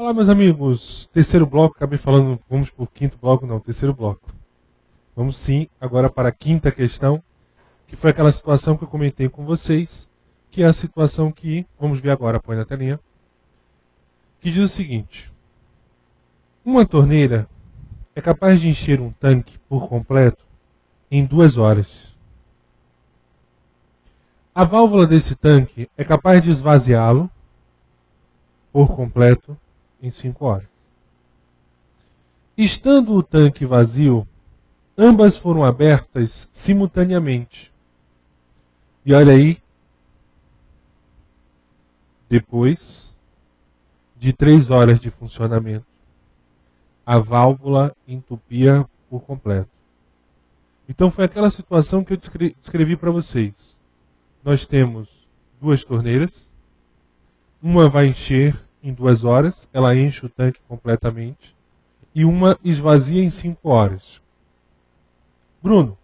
Olá, meus amigos. Terceiro bloco, acabei falando, vamos para o quinto bloco, não, terceiro bloco. Vamos sim, agora para a quinta questão, que foi aquela situação que eu comentei com vocês, que é a situação que, vamos ver agora, põe na telinha, que diz o seguinte: uma torneira é capaz de encher um tanque por completo em 2 horas. A válvula desse tanque é capaz de esvaziá-lo por completo em 5 horas. Estando o tanque vazio, ambas foram abertas simultaneamente. E olha aí, depois de 3 horas de funcionamento, a válvula entupia por completo. Então foi aquela situação que eu descrevi para vocês. Nós temos 2 torneiras, uma vai encher em 2 horas, ela enche o tanque completamente, e uma esvazia em 5 horas. Bruno,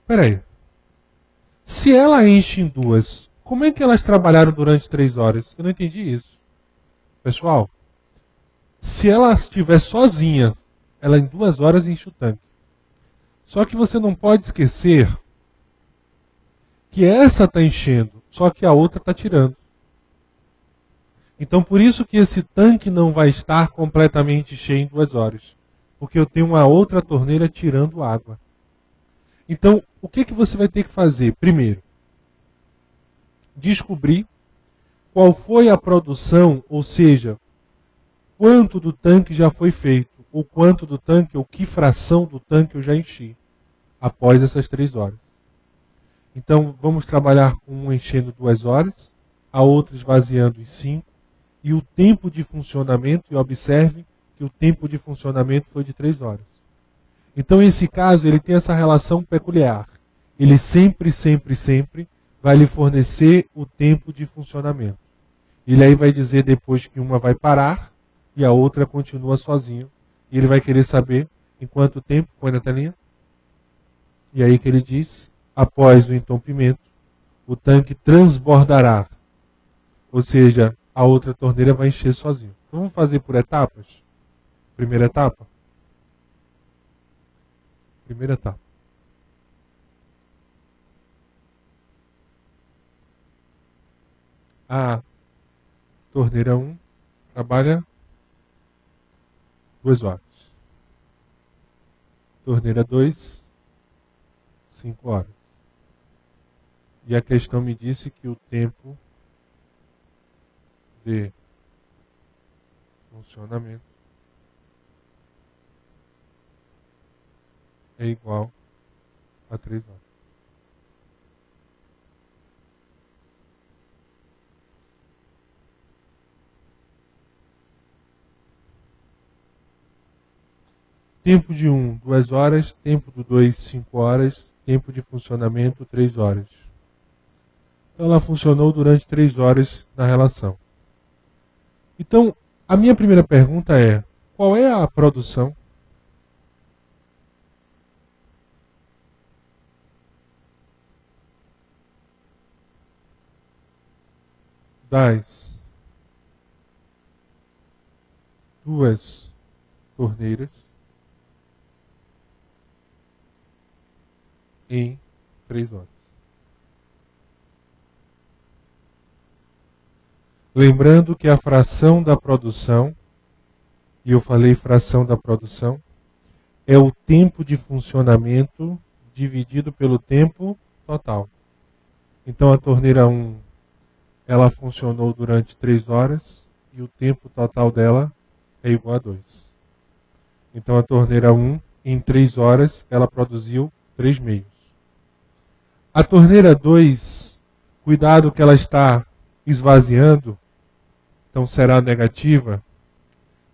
peraí. Se ela enche em 2, como é que elas trabalharam durante 3 horas? Eu não entendi isso. Pessoal, se ela estiver sozinha, ela em 2 horas enche o tanque. Só que você não pode esquecer que essa está enchendo, só que a outra está tirando. Então por isso que esse tanque não vai estar completamente cheio em 2 horas. Porque eu tenho uma outra torneira tirando água. Então, o que você vai ter que fazer? Primeiro, descobrir qual foi a produção, ou seja, quanto do tanque já foi feito, ou quanto do tanque, ou que fração do tanque eu já enchi, após essas 3 horas. Então, vamos trabalhar com uma enchendo 2 horas, a outra esvaziando em 5, e o tempo de funcionamento, e observe que o tempo de funcionamento foi de 3 horas. Então, esse caso, ele tem essa relação peculiar. Ele sempre vai lhe fornecer o tempo de funcionamento. Ele aí vai dizer depois que uma vai parar e a outra continua sozinha. E ele vai querer saber em quanto tempo, põe na telinha. E aí que ele diz, após o entupimento, o tanque transbordará. Ou seja, a outra torneira vai encher sozinha. Então vamos fazer por etapas? Primeira etapa. Primeira etapa. A torneira 1 trabalha 2 horas. Torneira 2, 5 horas. E a questão me disse que o tempo de funcionamento é igual a 3 horas. Tempo de 1, 2 horas. Tempo do 2, 5 horas. Tempo de funcionamento, 3 horas. Então ela funcionou durante 3 horas na relação. Então, a minha primeira pergunta é, qual é a produção? Das 2 torneiras em 3 horas. Lembrando que a fração da produção, e eu falei fração da produção, é o tempo de funcionamento dividido pelo tempo total. Então a torneira 1, ela funcionou durante 3 horas e o tempo total dela é igual a 2. Então a torneira 1, em 3 horas, ela produziu 3 meios. A torneira 2, cuidado que ela está esvaziando, então será negativa.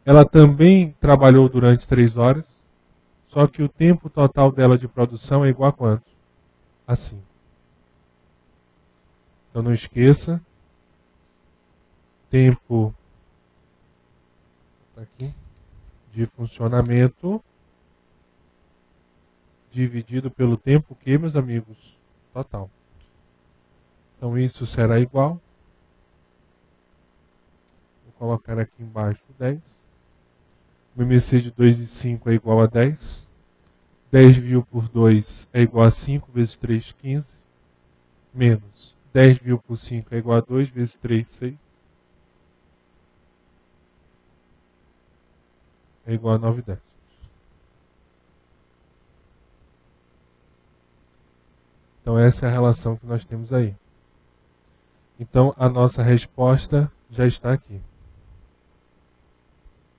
Ela também trabalhou durante 3 horas, só que o tempo total dela de produção é igual a quanto? A 5. Então não esqueça, tempo aqui, de funcionamento dividido pelo tempo que, meus amigos? Total. Então isso será igual. Vou colocar aqui embaixo 10. O MMC de 2,5 é igual a 10. 10 dividido por 2 é igual a 5 vezes 3, 15. Menos 10 dividido por 5 é igual a 2 vezes 3, 6. É igual a 9 décimos. Então essa é a relação que nós temos aí. Então a nossa resposta já está aqui.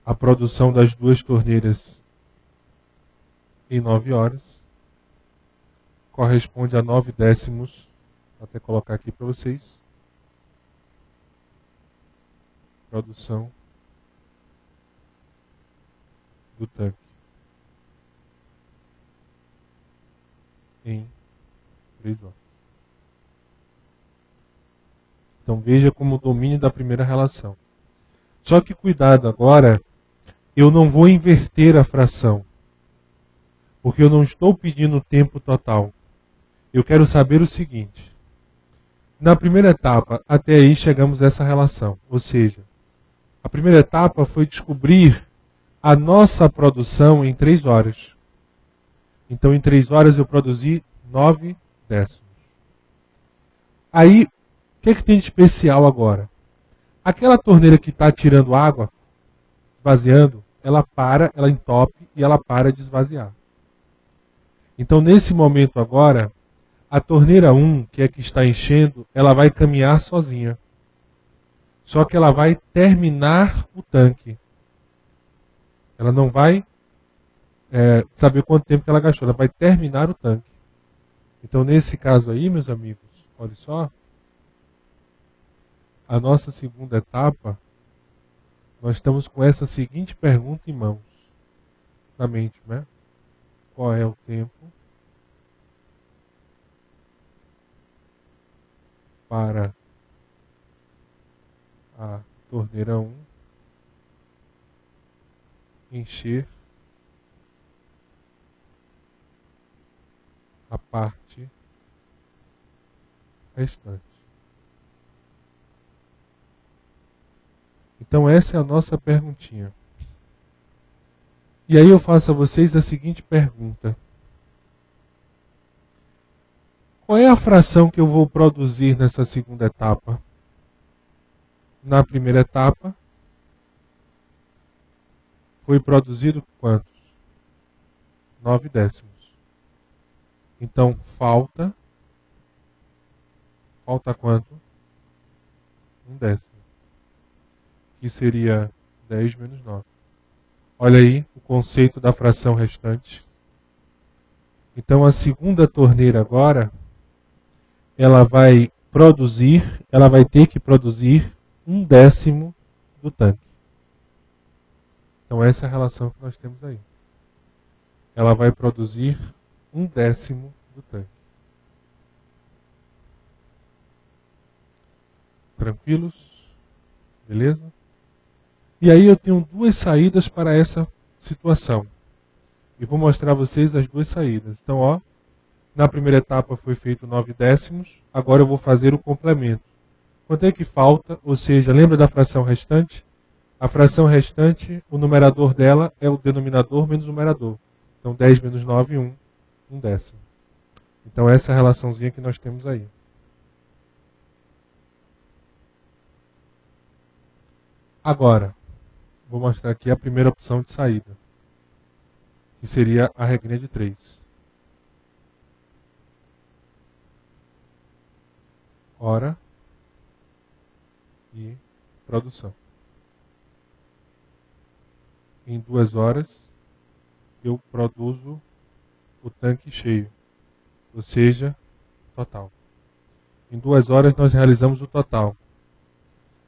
A produção das duas torneiras em 9 horas corresponde a 9 décimos. Vou até colocar aqui para vocês. Produção do tanque em 3 horas. Então veja como o domínio da primeira relação. Só que cuidado agora, eu não vou inverter a fração. Porque eu não estou pedindo o tempo total. Eu quero saber o seguinte. Na primeira etapa, até aí chegamos a essa relação. Ou seja, a primeira etapa foi descobrir a nossa produção em 3 horas. Então, em 3 horas eu produzi 9 décimos. Aí, o que tem de especial agora? Aquela torneira que está tirando água, esvaziando, ela para, ela entope e ela para de esvaziar. Então, nesse momento agora, a torneira 1, que é a que está enchendo, ela vai caminhar sozinha. Só que ela vai terminar o tanque. Ela não vai saber quanto tempo que ela gastou, ela vai terminar o tanque. Então, nesse caso aí, meus amigos, olha só, a nossa segunda etapa, nós estamos com essa seguinte pergunta em mãos, na mente, né? Qual é o tempo para a torneira 1 encher a parte restante. Então essa é a nossa perguntinha. E aí eu faço a vocês a seguinte pergunta. Qual é a fração que eu vou produzir nessa segunda etapa? Na primeira etapa, foi produzido quantos? 9 décimos. Então falta quanto? 1 décimo. Que seria 10 menos 9. Olha aí o conceito da fração restante. Então a segunda torneira agora, ela vai ter que produzir 1 décimo do tanque. Então essa é a relação que nós temos aí. Ela vai produzir 1 décimo do tanque. Tranquilos? Beleza? E aí eu tenho 2 saídas para essa situação. E vou mostrar a vocês as 2 saídas. Então, ó, na primeira etapa foi feito 9 décimos, agora eu vou fazer o complemento. Quanto é que falta? Ou seja, lembra da fração restante? A fração restante, o numerador dela é o denominador menos o numerador. Então 10 menos 9, 1, 1 décimo. Então essa é a relaçãozinha que nós temos aí. Agora, vou mostrar aqui a primeira opção de saída, que seria a regrinha de 3. Hora e produção. Em 2 horas, eu produzo o tanque cheio, ou seja, total. Em 2 horas, nós realizamos o total.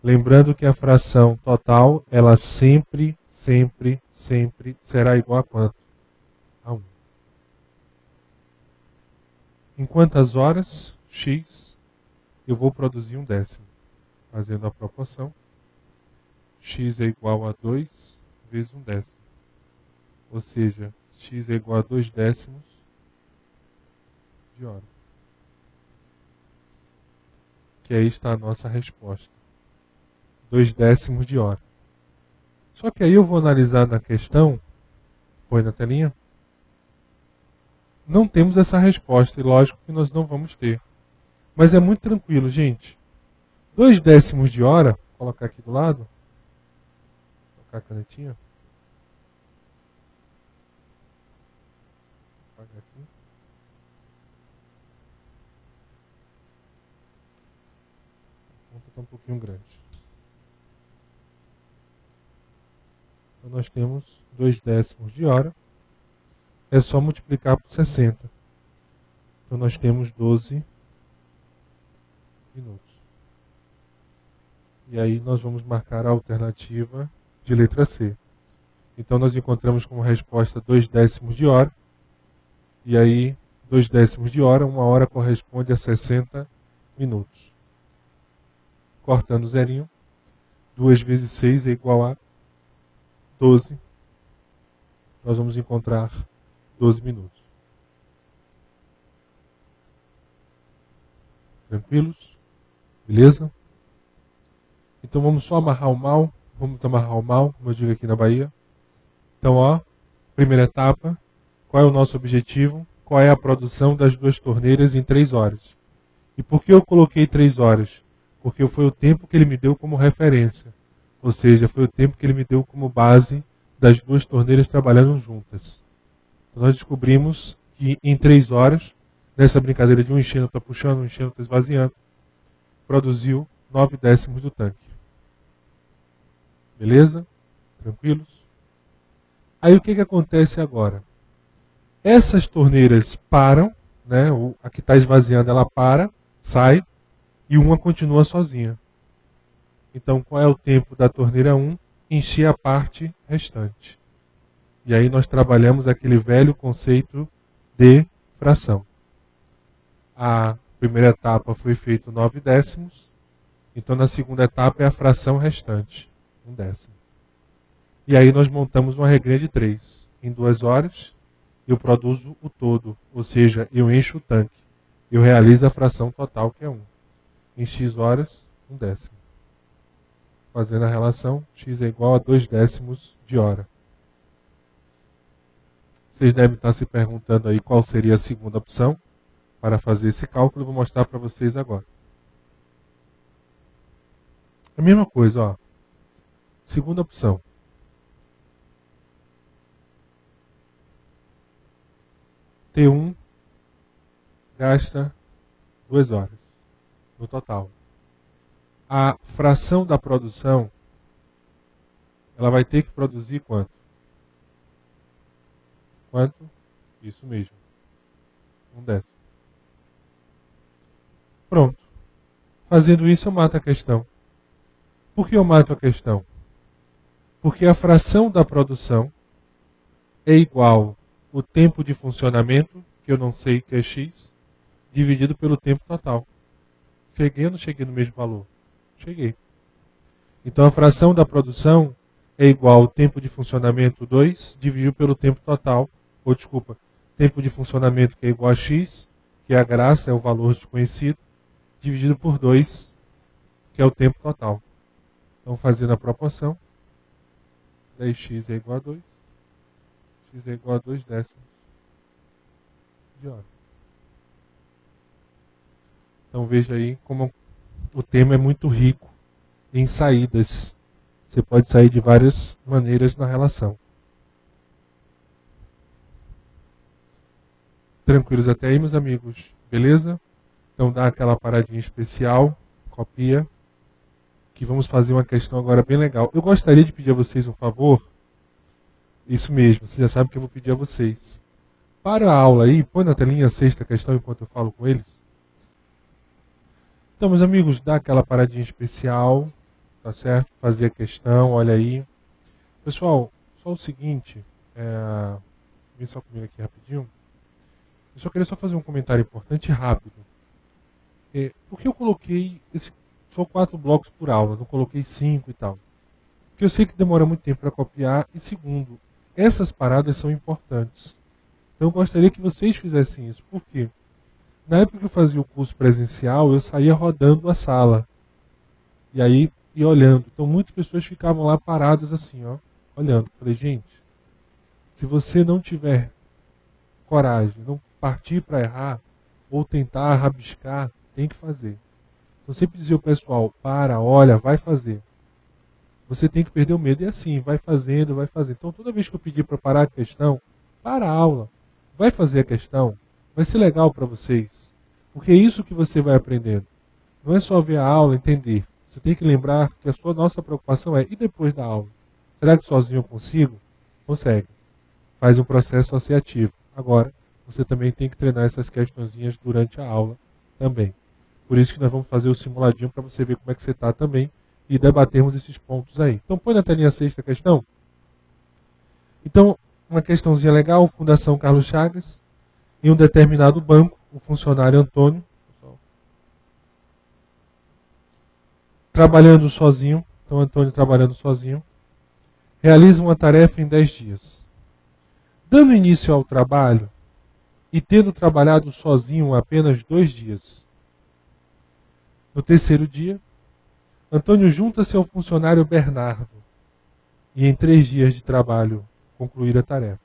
Lembrando que a fração total, ela sempre será igual a quanto? A 1. Em quantas horas? X, eu vou produzir 1 décimo. Fazendo a proporção, x é igual a 2 vezes 1 décimo. Ou seja, x é igual a 2 décimos de hora. Que aí está a nossa resposta. 2/10 de hora. Só que aí eu vou analisar na questão, põe na telinha, não temos essa resposta, e lógico que nós não vamos ter. Mas é muito tranquilo, gente. 2/10 de hora, vou colocar aqui do lado, vou colocar a canetinha. Vou apagar aqui. A conta está um pouquinho grande. Então nós temos 2/10 de hora. É só multiplicar por 60. Então nós temos 12 minutos. E aí nós vamos marcar a alternativa de letra C. Então nós encontramos como resposta 2/10 de hora. E aí 2/10 de hora, 1 hora corresponde a 60 minutos. Cortando o zerinho, 2 vezes 6 é igual a 12. Nós vamos encontrar 12 minutos. Tranquilos? Beleza? Então vamos só amarrar o mal. Vamos amarrar o mal, como eu digo aqui na Bahia. Então, ó, primeira etapa. Qual é o nosso objetivo? Qual é a produção das 2 torneiras em 3 horas? E por que eu coloquei 3 horas? Porque foi o tempo que ele me deu como referência. Ou seja, foi o tempo que ele me deu como base das 2 torneiras trabalhando juntas. Então nós descobrimos que em 3 horas, nessa brincadeira de um enchendo está puxando, um enchendo está esvaziando, produziu 9/10 do tanque. Beleza? Tranquilos? Aí o que acontece agora? Essas torneiras param, né? A que está esvaziando ela para, sai, e uma continua sozinha. Então qual é o tempo da torneira 1? Encher a parte restante. E aí nós trabalhamos aquele velho conceito de fração. A primeira etapa foi feito 9/10. Então na segunda etapa é a fração restante, 1/10. E aí nós montamos uma regrinha de 3. Em 2 horas eu produzo o todo, ou seja, eu encho o tanque. Eu realizo a fração total, que é 1. Em x horas, 1/10. Fazendo a relação, x é igual a 2/10 de hora. Vocês devem estar se perguntando aí qual seria a segunda opção para fazer esse cálculo. Eu vou mostrar para vocês agora. A mesma coisa, ó. Segunda opção. T1 gasta 2 horas no total. A fração da produção, ela vai ter que produzir quanto? Quanto? Isso mesmo. 1/10. Pronto. Fazendo isso eu mato a questão. Por que eu mato a questão? Porque a fração da produção é igual o tempo de funcionamento, que eu não sei que é x, dividido pelo tempo total. Cheguei ou não cheguei no mesmo valor? Cheguei. Então a fração da produção é igual ao tempo de funcionamento 2, dividido pelo tempo total, ou desculpa, tempo de funcionamento que é igual a x, que é a graça, é o valor desconhecido, dividido por 2, que é o tempo total. Então fazendo a proporção, 10x é igual a 2, x é igual a 2/10 de hora. Então veja aí como o tema é muito rico em saídas. Você pode sair de várias maneiras na relação. Tranquilos até aí, meus amigos? Beleza? Então dá aquela paradinha especial, copia, que vamos fazer uma questão agora bem legal. Eu gostaria de pedir a vocês um favor. Isso mesmo, vocês já sabem que eu vou pedir a vocês. Para a aula aí, põe na telinha a 6ª questão enquanto eu falo com eles. Então, meus amigos, dá aquela paradinha especial, tá certo? Fazer a questão, olha aí. Pessoal, só o seguinte, vem só comigo aqui rapidinho. Eu só queria fazer um comentário importante e rápido. Por que eu coloquei só 4 blocos por aula, não coloquei 5 e tal? Porque eu sei que demora muito tempo para copiar, e segundo, essas paradas são importantes. Então eu gostaria que vocês fizessem isso. Por quê? Na época que eu fazia o curso presencial, eu saía rodando a sala. E aí e olhando. Então muitas pessoas ficavam lá paradas assim, ó, olhando. Falei, gente, se você não tiver coragem, não partir para errar, ou tentar rabiscar, tem que fazer. Eu sempre dizia ao pessoal, para, olha, vai fazer. Você tem que perder o medo. E assim, vai fazendo, vai fazendo. Então toda vez que eu pedir para parar a questão, para a aula, vai fazer a questão, vai ser legal para vocês. Porque é isso que você vai aprendendo. Não é só ver a aula, entender. Você tem que lembrar que a nossa preocupação é, e depois da aula? Será que sozinho eu consigo? Consegue. Faz um processo associativo. Agora, você também tem que treinar essas questõezinhas durante a aula também. Por isso que nós vamos fazer o simuladinho para você ver como é que você está também e debatermos esses pontos aí. Então, põe na telinha a sexta questão. Então, uma questãozinha legal, Fundação Carlos Chagas, em um determinado banco, o funcionário Antônio, trabalhando sozinho, então Antônio trabalhando sozinho, realiza uma tarefa em 10 dias. Dando início ao trabalho e tendo trabalhado sozinho apenas 2 dias. No terceiro dia, Antônio junta-se ao funcionário Bernardo e em 3 dias de trabalho concluir a tarefa.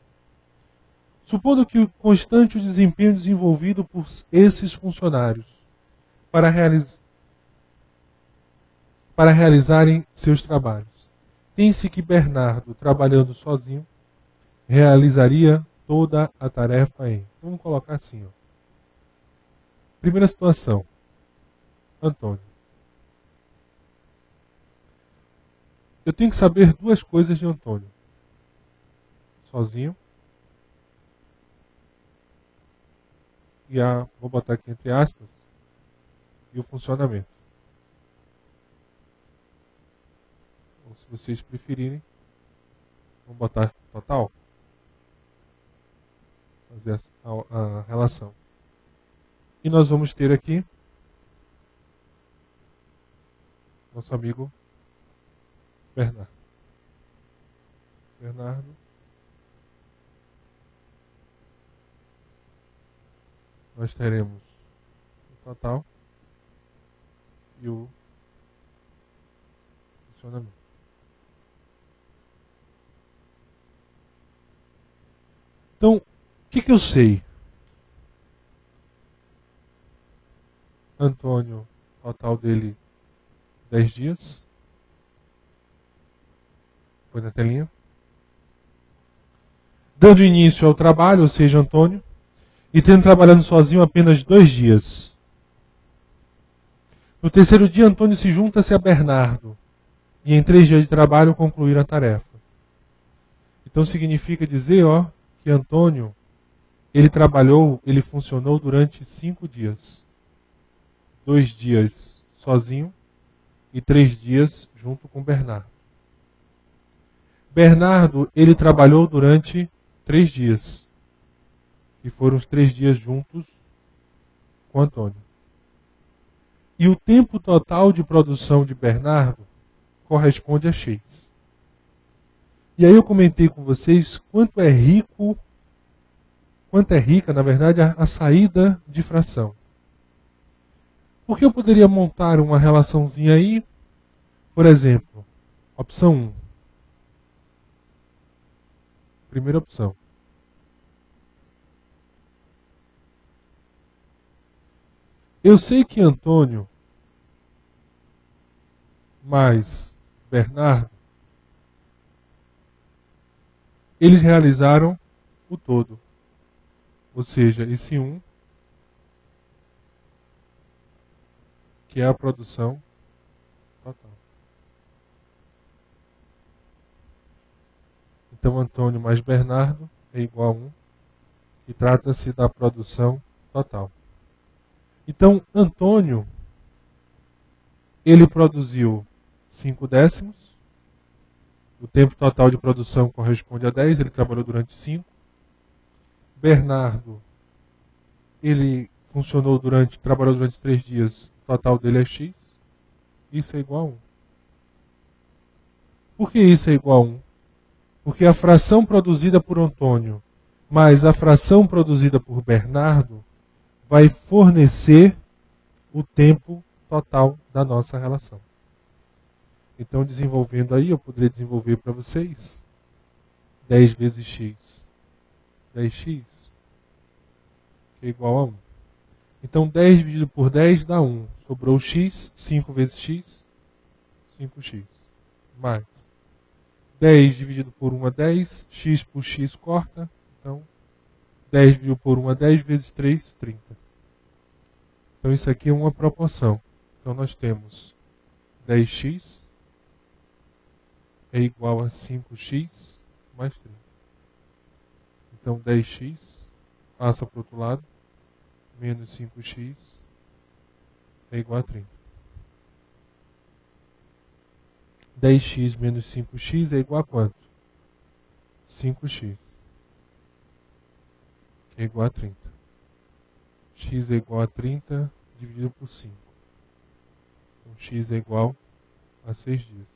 Supondo que o constante desempenho desenvolvido por esses funcionários para realizarem seus trabalhos. Tem-se que Bernardo, trabalhando sozinho, realizaria toda a tarefa em. Vamos colocar assim. Ó. Primeira situação. Antônio. Eu tenho que saber 2 coisas de Antônio. Sozinho. E vou botar aqui entre aspas. E o funcionamento. Ou se vocês preferirem, vamos botar total. Fazer a relação. E nós vamos ter aqui nosso amigo Bernardo. Nós teremos o total e o funcionamento. Então, o que eu sei? Antônio, total dele 10 dias. Põe na telinha. Dando início ao trabalho, ou seja, Antônio, e tendo trabalhando sozinho apenas 2 dias. No terceiro dia, Antônio se junta-se a Bernardo, e em 3 dias de trabalho concluir a tarefa. Então significa dizer, ó, que Antônio, ele funcionou durante 5 dias. 2 dias sozinho e 3 dias junto com Bernardo. Bernardo, ele trabalhou durante 3 dias. E foram os 3 dias juntos com Antônio. E o tempo total de produção de Bernardo corresponde a X. E aí eu comentei com vocês quanto é rica, na verdade, a saída de fração. Porque eu poderia montar uma relaçãozinha aí, por exemplo, opção 1. Primeira opção. Eu sei que Antônio mais Bernardo, eles realizaram o todo. Ou seja, esse 1, que é a produção total. Então, Antônio mais Bernardo é igual a 1, e trata-se da produção total. Então, Antônio, ele produziu 5 décimos, o tempo total de produção corresponde a 10, ele trabalhou durante 5. Bernardo, ele trabalhou durante 3 dias, o total dele é X, isso é igual a 1. Por que isso é igual a 1? Porque a fração produzida por Antônio mais a fração produzida por Bernardo vai fornecer o tempo total da nossa relação. Então, desenvolvendo aí, eu poderia desenvolver para vocês 10 vezes x. 10x, que é igual a 1. Então, 10 dividido por 10 dá 1. Sobrou x, 5 vezes x, 5x. Mais 10 dividido por 1 é 10, x por x corta. Então, 10 dividido por 1 é 10 vezes 3, 30. Então, isso aqui é uma proporção. Então, nós temos 10x é igual a 5x mais 30. Então, 10x passa para o outro lado, menos 5x é igual a 30. 10x menos 5x é igual a quanto? 5x, que é igual a 30. X é igual a 30 dividido por 5. Então, x é igual a 6 dias.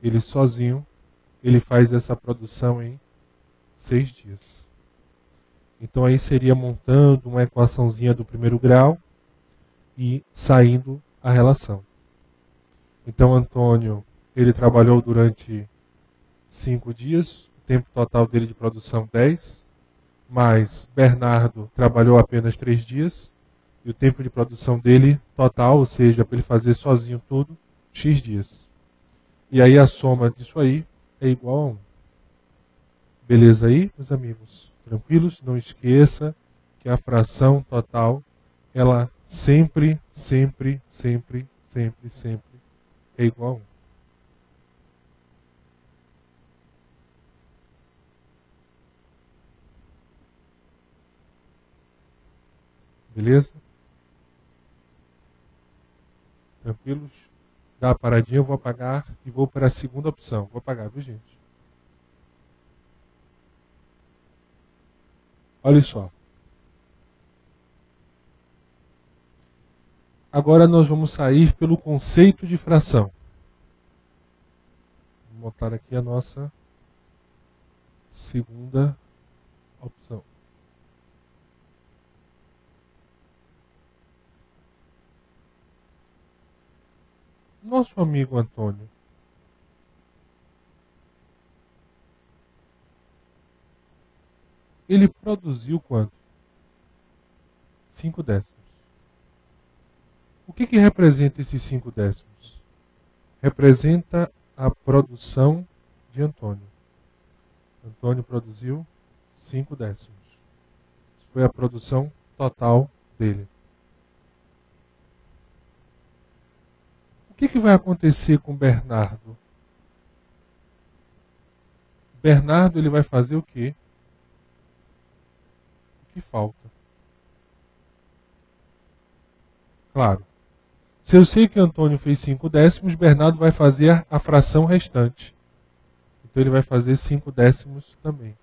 Ele sozinho, ele faz essa produção em 6 dias. Então aí seria montando uma equaçãozinha do primeiro grau e saindo a relação. Então Antônio, ele trabalhou durante 5 dias, o tempo total dele de produção 10, mas Bernardo trabalhou apenas 3 dias, e o tempo de produção dele total, ou seja, para ele fazer sozinho tudo, X dias. E aí a soma disso aí é igual a 1. Beleza aí, meus amigos? Tranquilos? Não esqueça que a fração total, ela sempre é igual a 1. Beleza? Tranquilos? Dá a paradinha, eu vou apagar e vou para a segunda opção. Vou apagar, viu, gente? Olha só. Agora nós vamos sair pelo conceito de fração. Vou botar aqui a nossa segunda opção. Nosso amigo Antônio, ele produziu quanto? 5 décimos. O que representa esses 5 décimos? Representa a produção de Antônio. Antônio produziu 5 décimos. Isso foi a produção total dele. O que vai acontecer com Bernardo? Bernardo, ele vai fazer o quê? O que falta? Claro. Se eu sei que Antônio fez 5 décimos, Bernardo vai fazer a fração restante. Então ele vai fazer 5 décimos também.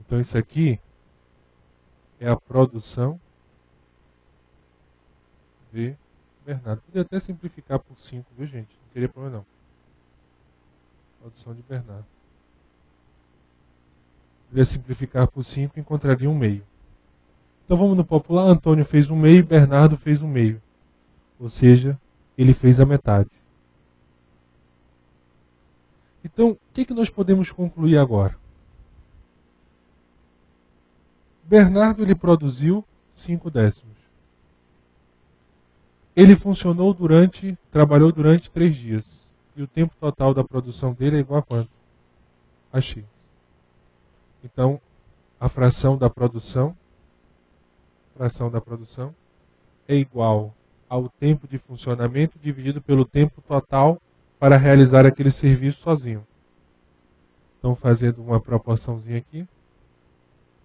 Então isso aqui é a produção de Bernardo. Podia até simplificar por 5, viu, gente? Não teria problema não. Produção de Bernardo. Podia simplificar por 5 e encontraria um meio. Então vamos no popular. Antônio fez um meio, Bernardo fez um meio. Ou seja, ele fez a metade. Então, o que nós podemos concluir agora? Bernardo, ele produziu 5 décimos. Ele trabalhou durante 3 dias. E o tempo total da produção dele é igual a quanto? A X. Então, a fração da produção é igual ao tempo de funcionamento dividido pelo tempo total para realizar aquele serviço sozinho. Então, fazendo uma proporçãozinha aqui,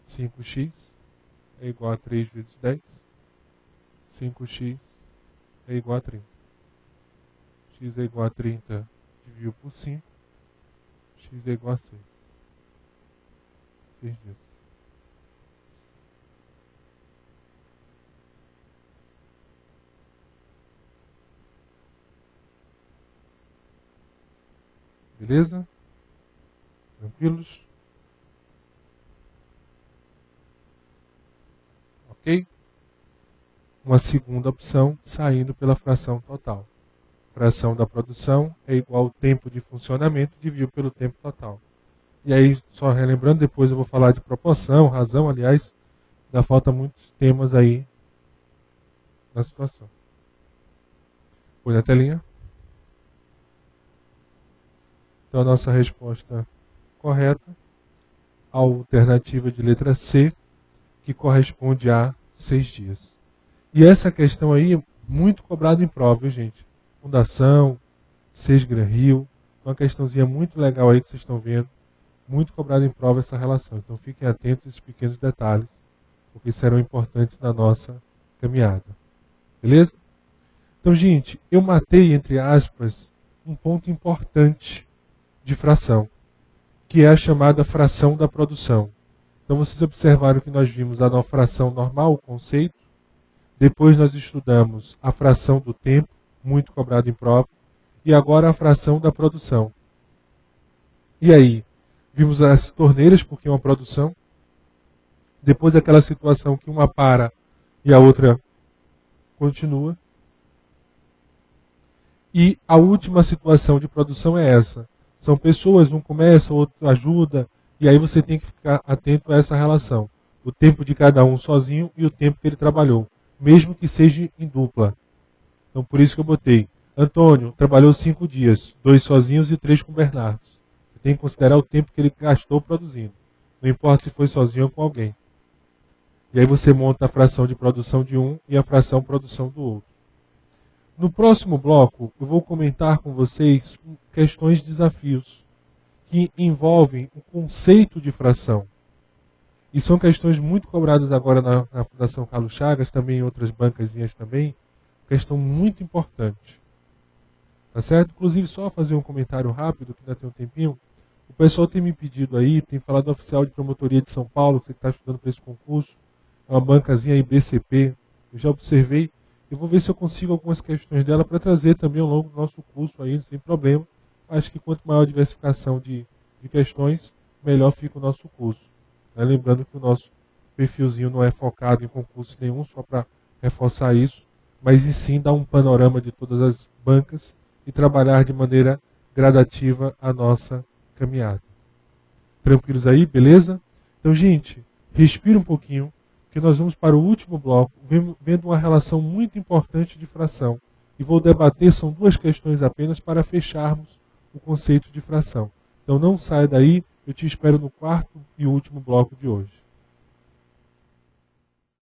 5x é igual a 3 vezes 10. 5x é igual a 30. X é igual a 30 dividido por 5. X é igual a 6. 6 dias. Beleza? Tranquilos? Ok? uma segunda opção saindo pela fração total. Fração da produção é igual ao tempo de funcionamento dividido pelo tempo total. E aí, só relembrando, depois eu vou falar de proporção, razão, aliás, ainda falta muitos temas aí na situação. Põe na telinha. Então a nossa resposta correta, a alternativa de letra C, que corresponde a 6 dias. E essa questão aí é muito cobrada em prova, viu, gente? Fundação, Gran Rio, uma questãozinha muito legal aí que vocês estão vendo, muito cobrada em prova essa relação. Então fiquem atentos a esses pequenos detalhes, porque serão importantes na nossa caminhada. Beleza? Então, gente, eu matei, entre aspas, um ponto importante de fração, que é a chamada fração da produção. Então vocês observaram que nós vimos a fração normal, o conceito, depois nós estudamos a fração do tempo, muito cobrado em prova, e agora a fração da produção. E aí, vimos as torneiras, porque é uma produção, depois aquela situação que uma para e a outra continua. E a última situação de produção é essa. São pessoas, um começa, o outro ajuda, e aí você tem que ficar atento a essa relação. O tempo de cada um sozinho e o tempo que ele trabalhou, mesmo que seja em dupla. Então por isso que eu botei. Antônio trabalhou 5 dias, 2 sozinhos e 3 com o Bernardo. Você tem que considerar o tempo que ele gastou produzindo. Não importa se foi sozinho ou com alguém. E aí você monta a fração de produção de um e a fração de produção do outro. No próximo bloco, eu vou comentar com vocês questões de desafios que envolvem o conceito de fração. E são questões muito cobradas agora na Fundação Carlos Chagas, também em outras bancazinhas também. Questão muito importante. Tá certo? Inclusive, só fazer um comentário rápido, que ainda tem um tempinho. O pessoal tem me pedido aí, tem falado do oficial de promotoria de São Paulo, que está estudando para esse concurso. É uma bancazinha IBCP. Eu já observei. Eu vou ver se eu consigo algumas questões dela para trazer também ao longo do nosso curso aí, sem problema. Acho que quanto maior a diversificação de questões, melhor fica o nosso curso. Lembrando que o nosso perfilzinho não é focado em concurso nenhum, só para reforçar isso, mas e sim dar um panorama de todas as bancas e trabalhar de maneira gradativa a nossa caminhada. Tranquilos aí, beleza? Então, gente, respira um pouquinho, que nós vamos para o último bloco, vendo uma relação muito importante de fração. E vou debater, são 2 questões apenas para fecharmos o conceito de fração. Então não saia daí, eu te espero no 4º e último bloco de hoje.